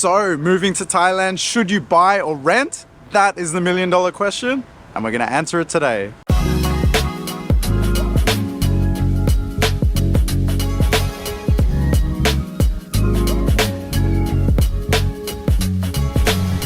So, moving to Thailand, should you buy or rent? That is the million-dollar question, and we're going to answer it today.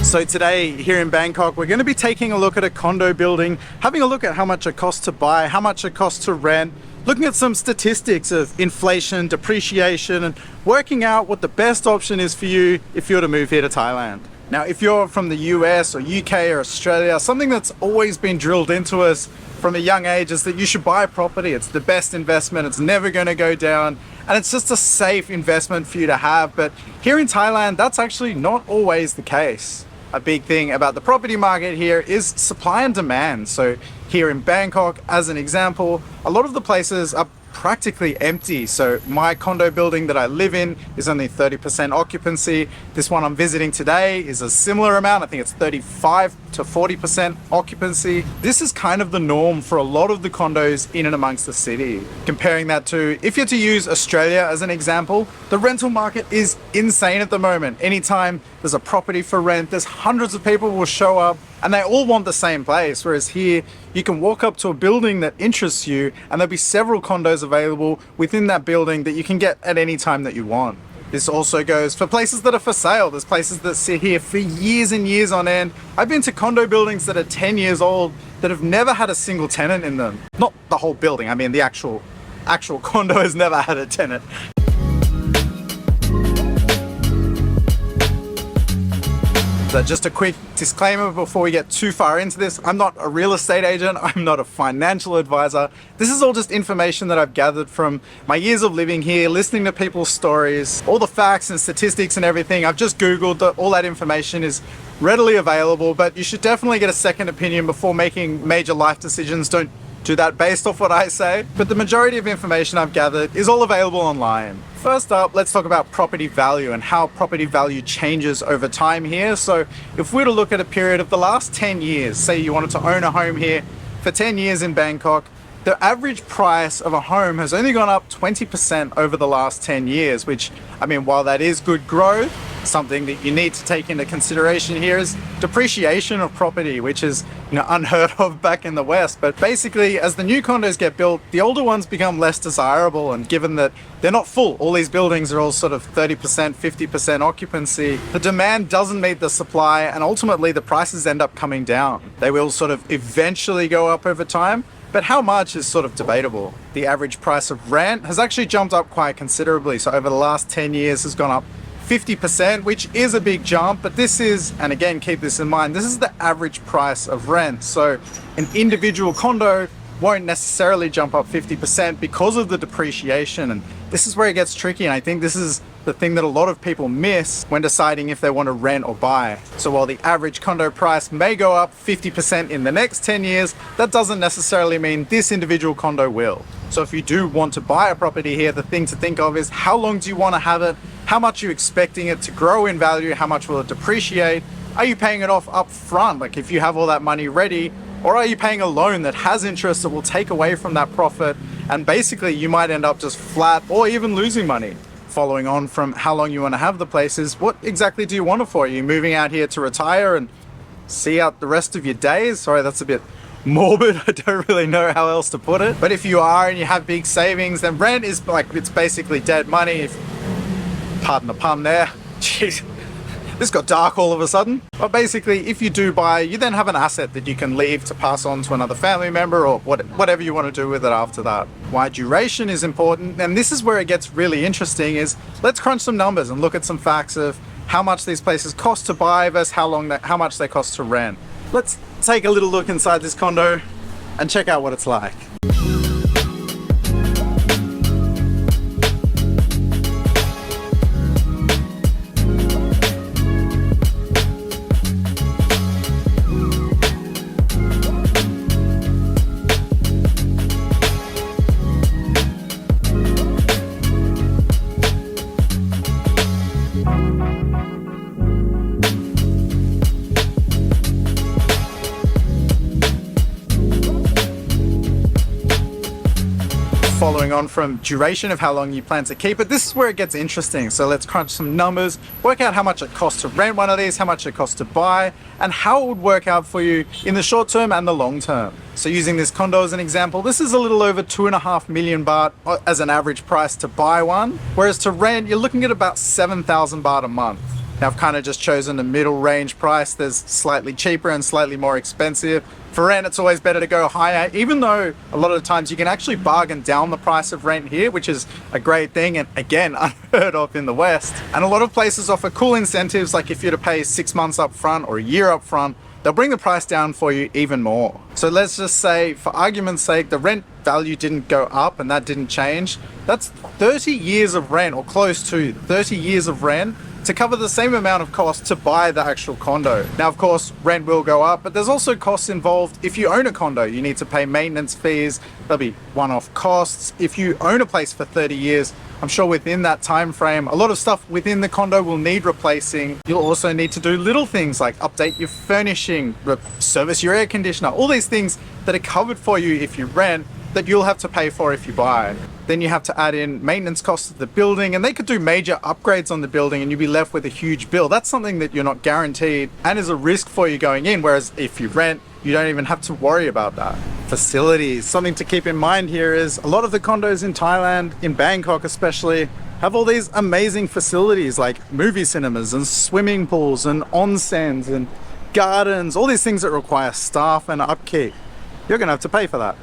So today here in Bangkok, we're going to be taking a look at a condo building, having a look at how much it costs to buy, how much it costs to rent, looking at some statistics of inflation, depreciation, and working out what the best option is for you if you were to move here to Thailand. Now, if you're from the US or UK or Australia, something that's always been drilled into us from a young age is that you should buy a property. It's the best investment. It's never going to go down. And it's just a safe investment for you to have. But here in Thailand, that's actually not always the case. A big thing about the property market here is supply and demand. So here in Bangkok, as an example, a lot of the places are practically empty. So my condo building that I live in is only 30% occupancy. This one I'm visiting today is a similar amount. I think it's 35 to 40% occupancy. This is kind of the norm for a lot of the condos in and amongst the city. Comparing that to, if you're to use Australia as an example, the rental market is insane at the moment. Anytime there's a property for rent, there's hundreds of people will show up and they all want the same place. Whereas here, you can walk up to a building that interests you and there'll be several condos available within that building that you can get at any time that you want. This also goes for places that are for sale. There's places that sit here for years and years on end. I've been to condo buildings that are 10 years old that have never had a single tenant in them. Not the whole building, I mean the actual condo has never had a tenant. So just a quick disclaimer before we get too far into this. I'm not a real estate agent. I'm not a financial advisor. This is all just information that I've gathered from my years of living here, listening to people's stories, all the facts and statistics and everything. I've just Googled all that information is readily available, but you should definitely get a second opinion before making major life decisions. Don't do that based off what I say, but the majority of information I've gathered is all available online. First up, let's talk about property value and how property value changes over time here. So if we were to look at a period of the last 10 years, say you wanted to own a home here for 10 years in Bangkok, the average price of a home has only gone up 20% over the last 10 years, which, I mean, while that is good growth, something that you need to take into consideration here is depreciation of property, which is unheard of back in the West. But basically, as the new condos get built, the older ones become less desirable, and given that they're not full, all these buildings are all sort of 30%, 50% occupancy, the demand doesn't meet the supply, and ultimately the prices end up coming down. They will sort of eventually go up over time, but how much is sort of debatable. The average price of rent has actually jumped up quite considerably. So over the last 10 years has gone up 50%, which is a big jump, but this is, and again, keep this in mind, this is the average price of rent. So an individual condo won't necessarily jump up 50% because of the depreciation. And this is where it gets tricky. And I think this is the thing that a lot of people miss when deciding if they want to rent or buy. So while the average condo price may go up 50% in the next 10 years, that doesn't necessarily mean this individual condo will. So if you do want to buy a property here, the thing to think of is how long do you want to have it? How much are you expecting it to grow in value? How much will it depreciate? Are you paying it off up front? Like if you have all that money ready, or are you paying a loan that has interest that will take away from that profit? And basically you might end up just flat or even losing money. Following on from how long you want to have the place is what exactly do you want it for? Are you moving out here to retire and see out the rest of your days? Sorry, that's a bit morbid. I don't really know how else to put it. But if you are and you have big savings, then rent is like, it's basically dead money. Pardon the pun there. Jeez, this got dark all of a sudden. But basically, if you do buy, you then have an asset that you can leave to pass on to another family member or whatever you want to do with it after that. Why duration is important, and this is where it gets really interesting, is let's crunch some numbers and look at some facts of how much these places cost to buy versus how much they cost to rent. Let's take a little look inside this condo and check out what it's like. Following on from duration of how long you plan to keep it, this is where it gets interesting. So let's crunch some numbers, work out how much it costs to rent one of these, how much it costs to buy, and how it would work out for you in the short term and the long term. So using this condo as an example, this is a little over 2.5 million baht as an average price to buy one, whereas to rent, you're looking at about 7,000 baht a month. Now I've kind of just chosen a middle range price. There's slightly cheaper and slightly more expensive. For rent, it's always better to go higher, even though a lot of the times you can actually bargain down the price of rent here, which is a great thing, and again, unheard of in the West. And a lot of places offer cool incentives, like if you're to pay 6 months up front or a year up front, they'll bring the price down for you even more. So let's just say, for argument's sake, the rent value didn't go up and that didn't change. That's 30 years of rent, or close to 30 years of rent, to cover the same amount of cost to buy the actual condo. Now, of course, rent will go up, but there's also costs involved. If you own a condo, you need to pay maintenance fees. There'll be one-off costs. If you own a place for 30 years, I'm sure within that time frame, a lot of stuff within the condo will need replacing. You'll also need to do little things like update your furnishing, service your air conditioner, all these things that are covered for you if you rent, that you'll have to pay for if you buy. Then you have to add in maintenance costs of the building, and they could do major upgrades on the building and you'd be left with a huge bill. That's something that you're not guaranteed and is a risk for you going in, whereas if you rent, you don't even have to worry about that. Facilities. Something to keep in mind here is a lot of the condos in Thailand, in Bangkok especially, have all these amazing facilities like movie cinemas and swimming pools and onsens and gardens, all these things that require staff and upkeep. You're gonna have to pay for that.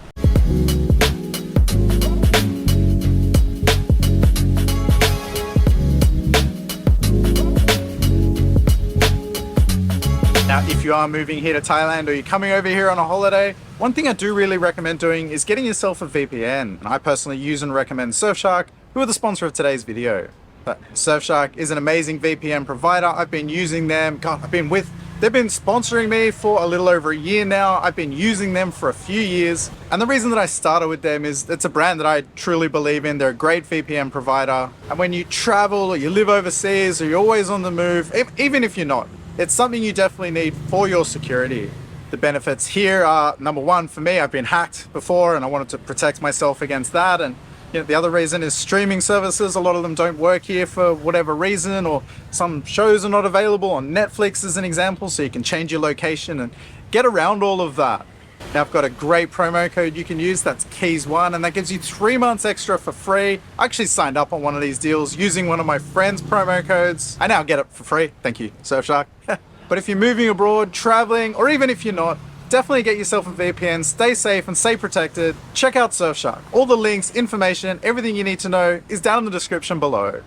Now, if you are moving here to Thailand or you're coming over here on a holiday, one thing I do really recommend doing is getting yourself a VPN. And I personally use and recommend Surfshark, who are the sponsor of today's video. But Surfshark is an amazing VPN provider. I've been using them. God, they've been sponsoring me for a little over a year now. I've been using them for a few years. And the reason that I started with them is it's a brand that I truly believe in. They're a great VPN provider. And when you travel or you live overseas or you're always on the move, even if you're not, it's something you definitely need for your security. The benefits here are, number one, for me, I've been hacked before and I wanted to protect myself against that. And the other reason is streaming services. A lot of them don't work here for whatever reason, or some shows are not available on Netflix as an example, so you can change your location and get around all of that. Now I've got a great promo code you can use, that's KEYS1, and that gives you 3 months extra for free. I actually signed up on one of these deals using one of my friend's promo codes. I now get it for free. Thank you, Surfshark. But if you're moving abroad, traveling, or even if you're not, definitely get yourself a VPN, stay safe and stay protected. Check out Surfshark. All the links, information, everything you need to know is down in the description below.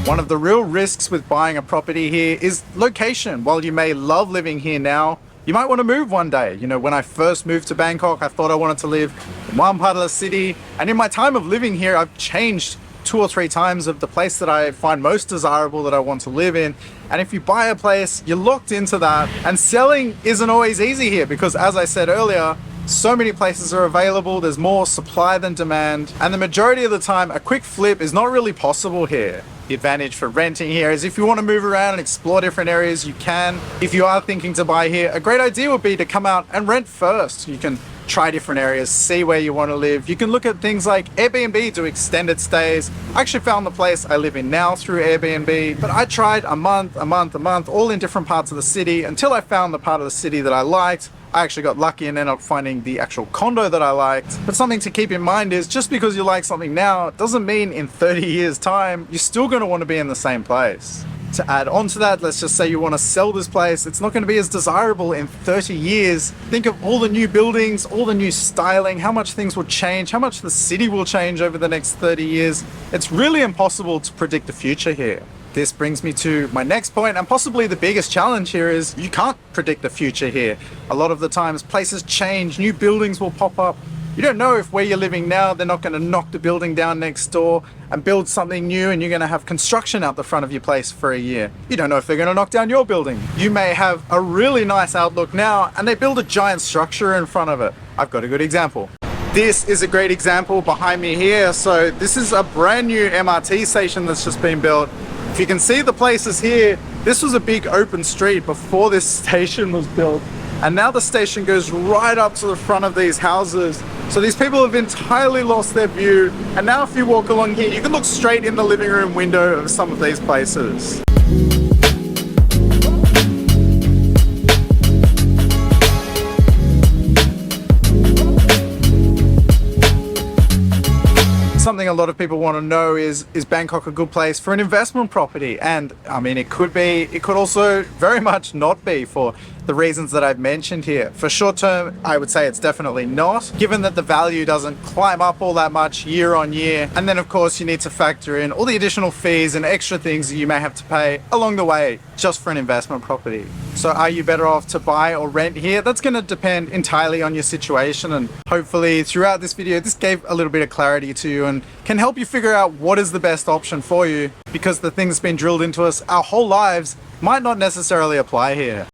One of the real risks with buying a property here is location. While you may love living here now, you might want to move one day. When I first moved to Bangkok, I thought I wanted to live in one part of the city. And in my time of living here, I've changed 2 or 3 times of the place that I find most desirable that I want to live in. And if you buy a place, you're locked into that. And selling isn't always easy here because, as I said earlier, so many places are available. There's more supply than demand. And the majority of the time, a quick flip is not really possible here. The advantage for renting here is if you want to move around and explore different areas, you can. If you are thinking to buy here, a great idea would be to come out and rent first. You can try different areas, see where you want to live. You can look at things like Airbnb, do extended stays. I actually found the place I live in now through Airbnb, but I tried a month, all in different parts of the city until I found the part of the city that I liked. I actually got lucky and ended up finding the actual condo that I liked. But something to keep in mind is just because you like something now doesn't mean in 30 years time you're still going to want to be in the same place. To add on to that, let's just say you want to sell this place, it's not going to be as desirable in 30 years. Think of all the new buildings, all the new styling, how much things will change, how much the city will change over the next 30 years. It's really impossible to predict the future here. This brings me to my next point, and possibly the biggest challenge here is you can't predict the future here. A lot of the times places change, new buildings will pop up. You don't know if where you're living now, they're not going to knock the building down next door and build something new and you're going to have construction out the front of your place for a year. You don't know if they're going to knock down your building. You may have a really nice outlook now and they build a giant structure in front of it. I've got a good example. This is a great example behind me here. So this is a brand new MRT station that's just been built. If you can see the places here, this was a big open street before this station was built. And now the station goes right up to the front of these houses. So these people have entirely lost their view. And now if you walk along here, you can look straight in the living room window of some of these places. Something a lot of people want to know is Bangkok a good place for an investment property? And I mean, it could be, it could also very much not be, for the reasons that I've mentioned here. For short term, I would say it's definitely not, given that the value doesn't climb up all that much year on year. And then of course you need to factor in all the additional fees and extra things that you may have to pay along the way just for an investment property. So are you better off to buy or rent here? That's going to depend entirely on your situation, and hopefully throughout this video this gave a little bit of clarity to you and can help you figure out what is the best option for you, because the things that's been drilled into us our whole lives might not necessarily apply here.